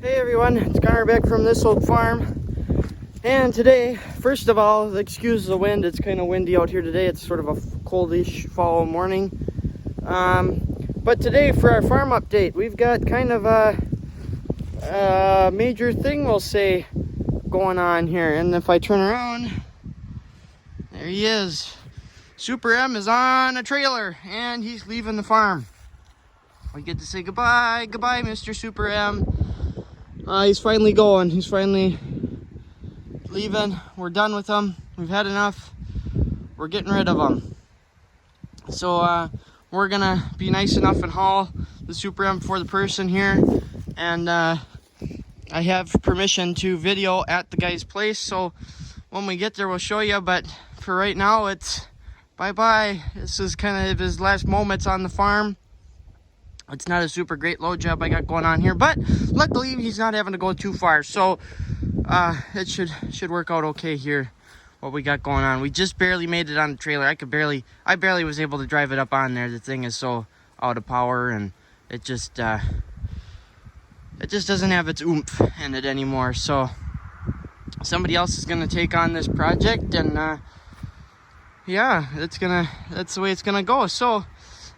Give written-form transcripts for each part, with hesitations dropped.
Hey everyone, it's Connor back from This Oak Farm, and today, first of all, excuse the wind, it's kind of windy out here today. It's sort of a coldish fall morning, but today for our farm update, we've got kind of a major thing, we'll say, going on here. And if I turn around, there he is. Super M is on a trailer and he's leaving the farm. We get to say goodbye, Mr. Super M. He's finally going. He's finally leaving. We're done with him. We've had enough. We're getting rid of him. So we're gonna be nice enough and haul the Super M for the person here. And I have permission to video at the guy's place. So when we get there, we'll show you. But for right now, it's bye-bye. This is kind of his last moments on the farm. It's not a super great load job I got going on here, but luckily he's not having to go too far. So it should work out okay here, what we got going on. We just barely made it on the trailer. I barely was able to drive it up on there. The thing is so out of power, and it just doesn't have its oomph in it anymore. So somebody else is gonna take on this project, and yeah, that's the way it's gonna go. So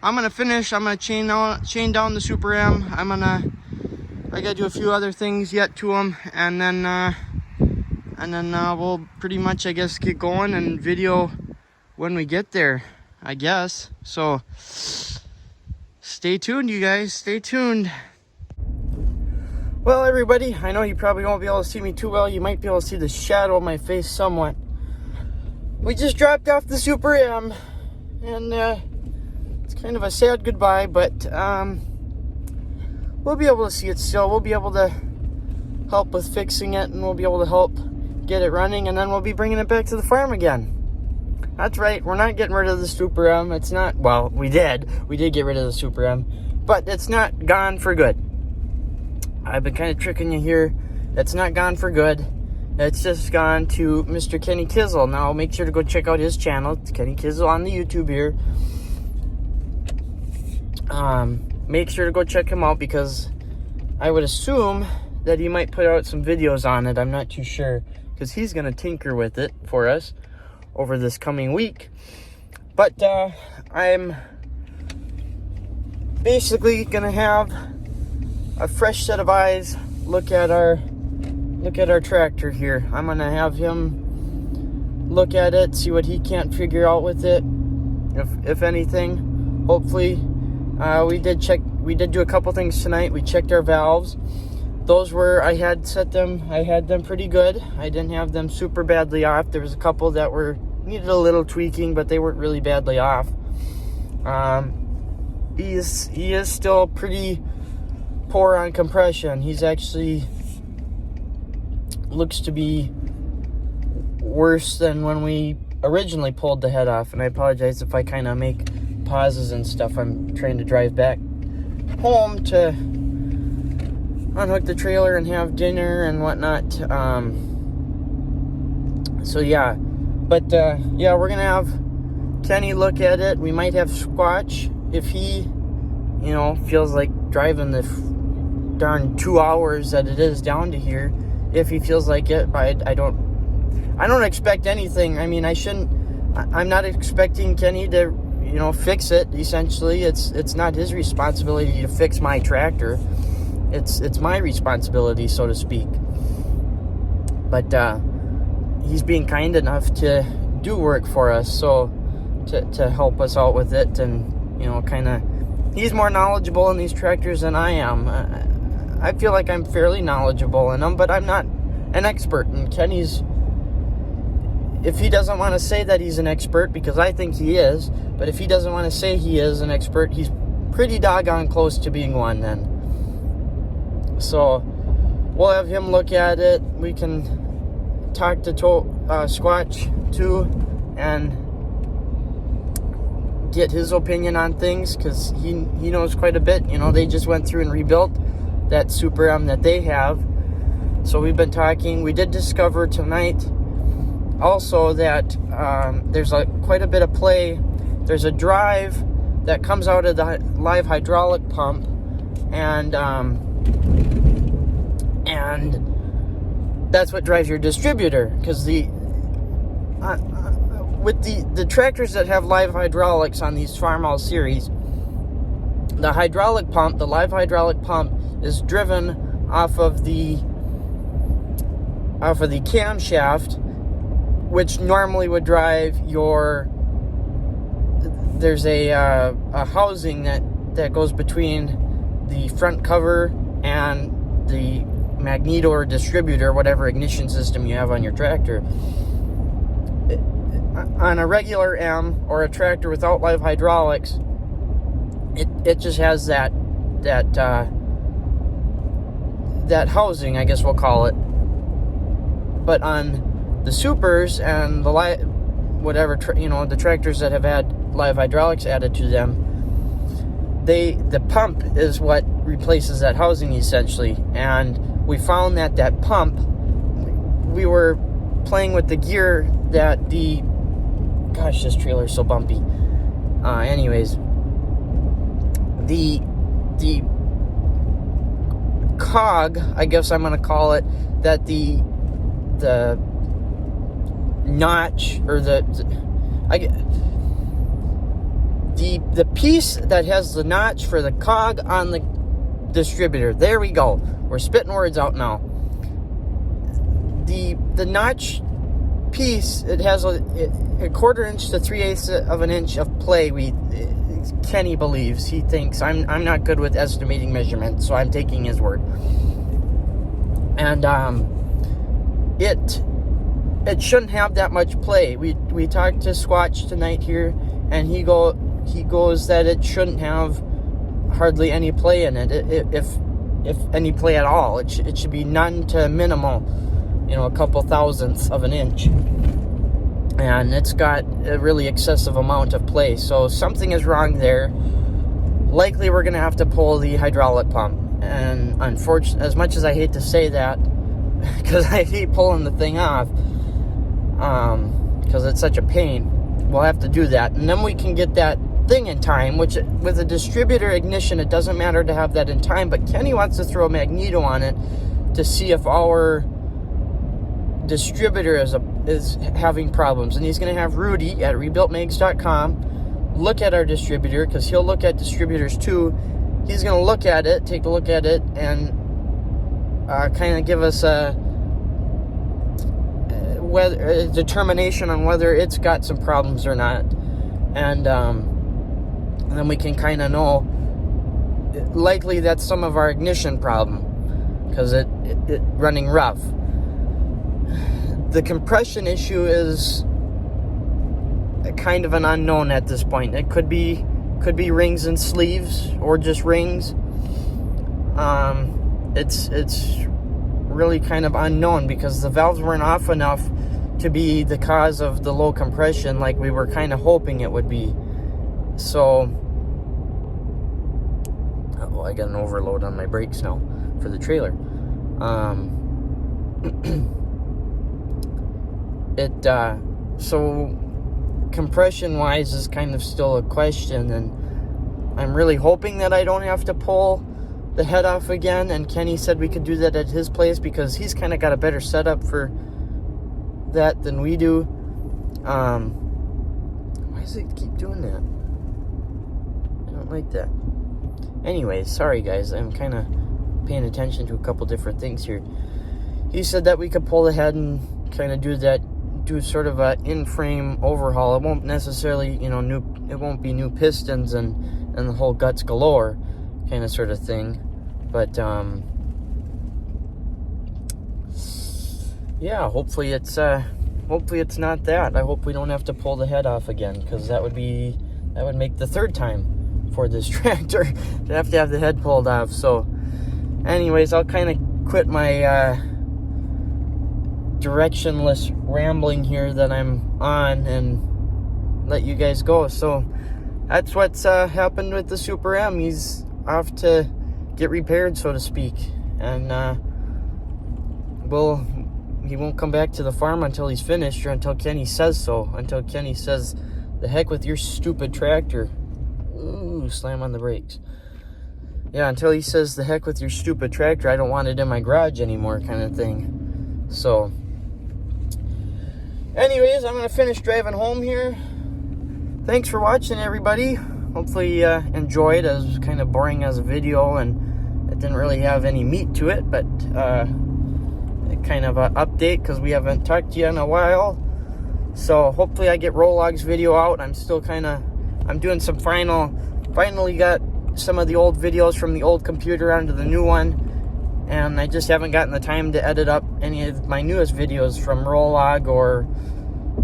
I'm gonna finish. I'm gonna chain down the Super M. I gotta do a few other things yet to him, and then we'll pretty much, I guess, get going and video when we get there, I guess. So stay tuned, you guys. Stay tuned. Well, everybody, I know you probably won't be able to see me too well. You might be able to see the shadow of my face somewhat. We just dropped off the Super M, and kind of a sad goodbye, but we'll be able to see it still. We'll be able to help with fixing it, and we'll be able to help get it running, and then we'll be bringing it back to the farm again. That's right, we're not getting rid of the Super M. It's not, well, we did get rid of the Super M, but it's not gone for good. I've been kind of tricking you here. It's not gone for good. It's just gone to Mr. Kenny Kizzle. Now make sure to go check out his channel. It's Kenny Kizzle on the YouTube here. Make sure to go check him out, because I would assume that he might put out some videos on it. I'm not too sure, because he's going to tinker with it for us over this coming week. But I'm basically going to have a fresh set of eyes look at our tractor here. I'm going to have him look at it, see what he can't figure out with it, if anything. Hopefully we did do a couple things tonight. We checked our valves. Those were, I had them pretty good. I didn't have them super badly off. There was a couple that needed a little tweaking, but they weren't really badly off. He is still pretty poor on compression. He's actually looks to be worse than when we originally pulled the head off. And I apologize if I kind of make pauses and stuff. I'm trying to drive back home to unhook the trailer and have dinner and whatnot. So yeah, but yeah, we're gonna have Kenny look at it. We might have Squatch if he, feels like driving the darn 2 hours that it is down to here. If he feels like it, but I don't expect anything. I mean, I'm not expecting Kenny to fix it. Essentially, it's not his responsibility to fix my tractor. It's my responsibility, so to speak. But he's being kind enough to do work for us, so to help us out with it, and kind of, he's more knowledgeable in these tractors than I am. I feel like I'm fairly knowledgeable in them, but I'm not an expert. And Kenny's, if he doesn't want to say that he's an expert, because I think he is, but if he doesn't want to say he is an expert, he's pretty doggone close to being one then. So we'll have him look at it. We can talk to Squatch too and get his opinion on things, because he knows quite a bit. They just went through and rebuilt that Super M that they have. So we've been talking. We did discover tonight also that there's quite a bit of play. There's a drive that comes out of the live hydraulic pump, and And that's what drives your distributor, because with the tractors that have live hydraulics on these Farmall series, the hydraulic pump, the live hydraulic pump, is driven off of the camshaft, which normally would drive your. There's a housing that goes between the front cover and the magneto or distributor, whatever ignition system you have on your tractor. On a regular M or a tractor without live hydraulics, it just has that housing, I guess we'll call it. But on the supers and the the tractors that have had live hydraulics added to them, the pump is what replaces that housing essentially. And we found that pump, we were playing with the gear that gosh, this trailer is so bumpy. Anyways, the cog, I guess I'm going to call it, that the notch, or the piece that has the notch for the cog on the distributor. There we go. We're spitting words out now. The notch piece, it has a 1/4 inch to 3/8 of an inch of play. Kenny believes, he thinks. I'm not good with estimating measurements, so I'm taking his word. And it shouldn't have that much play. We talked to Squatch tonight here, and he goes that it shouldn't have hardly any play in it, if any play at all. It should be none to minimal, a couple thousandths of an inch. And it's got a really excessive amount of play. So something is wrong there. Likely we're going to have to pull the hydraulic pump. And unfortunately, as much as I hate to say that, because I hate pulling the thing off, because it's such a pain, we'll have to do that. And then we can get that thing in time, which with a distributor ignition, it doesn't matter to have that in time. But Kenny wants to throw a magneto on it to see if our distributor is having problems. And he's going to have Rudy at rebuiltmegs.com look at our distributor, because he'll look at distributors too. He's going to look at it, take a look at it, and kind of give us a determination on whether it's got some problems or not. And then we can kind of know, likely that's some of our ignition problem, because it running rough. The compression issue is kind of an unknown at this point. It could be rings and sleeves, or just rings. It's really kind of unknown, because the valves weren't off enough to be the cause of the low compression like we were kind of hoping it would be. So, I got an overload on my brakes now for the trailer. So compression wise is kind of still a question, and I'm really hoping that I don't have to pull the head off again. And Kenny said we could do that at his place, because he's kind of got a better setup for that than we do. Why does it keep doing that? I don't like that. Anyways, sorry guys, I'm kind of paying attention to a couple different things here. He said that we could pull the head and kind of do sort of a in-frame overhaul. It won't necessarily, it won't be new pistons and the whole guts galore kind of sort of thing. But, yeah, hopefully it's not that. I hope we don't have to pull the head off again, because that would make the third time for this tractor to have the head pulled off. So, anyways, I'll kind of quit my, directionless rambling here that I'm on and let you guys go. So that's what's happened with the Super M. He's off to get repaired, so to speak, and he won't come back to the farm until he's finished, or until Kenny says so. Until Kenny says, "The heck with your stupid tractor." Ooh, slam on the brakes. yeah, until he says the heck with your stupid tractor, I don't want it in my garage anymore kind of thing. So anyways, I'm going to finish driving home here. Thanks for watching, everybody. Hopefully you enjoyed. It was kind of boring as a video, and it didn't really have any meat to it, but kind of an update because we haven't talked to you in a while. So hopefully I get Rolog's video out. I'm still I'm doing some finally got some of the old videos from the old computer onto the new one, and I just haven't gotten the time to edit up any of my newest videos from Rolog or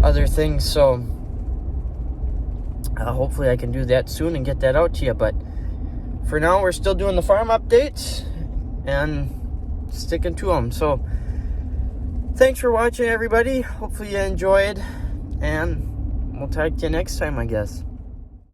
other things. So hopefully I can do that soon and get that out to you. But for now, we're still doing the farm updates and sticking to them. So thanks for watching, everybody. Hopefully you enjoyed, and we'll talk to you next time, I guess.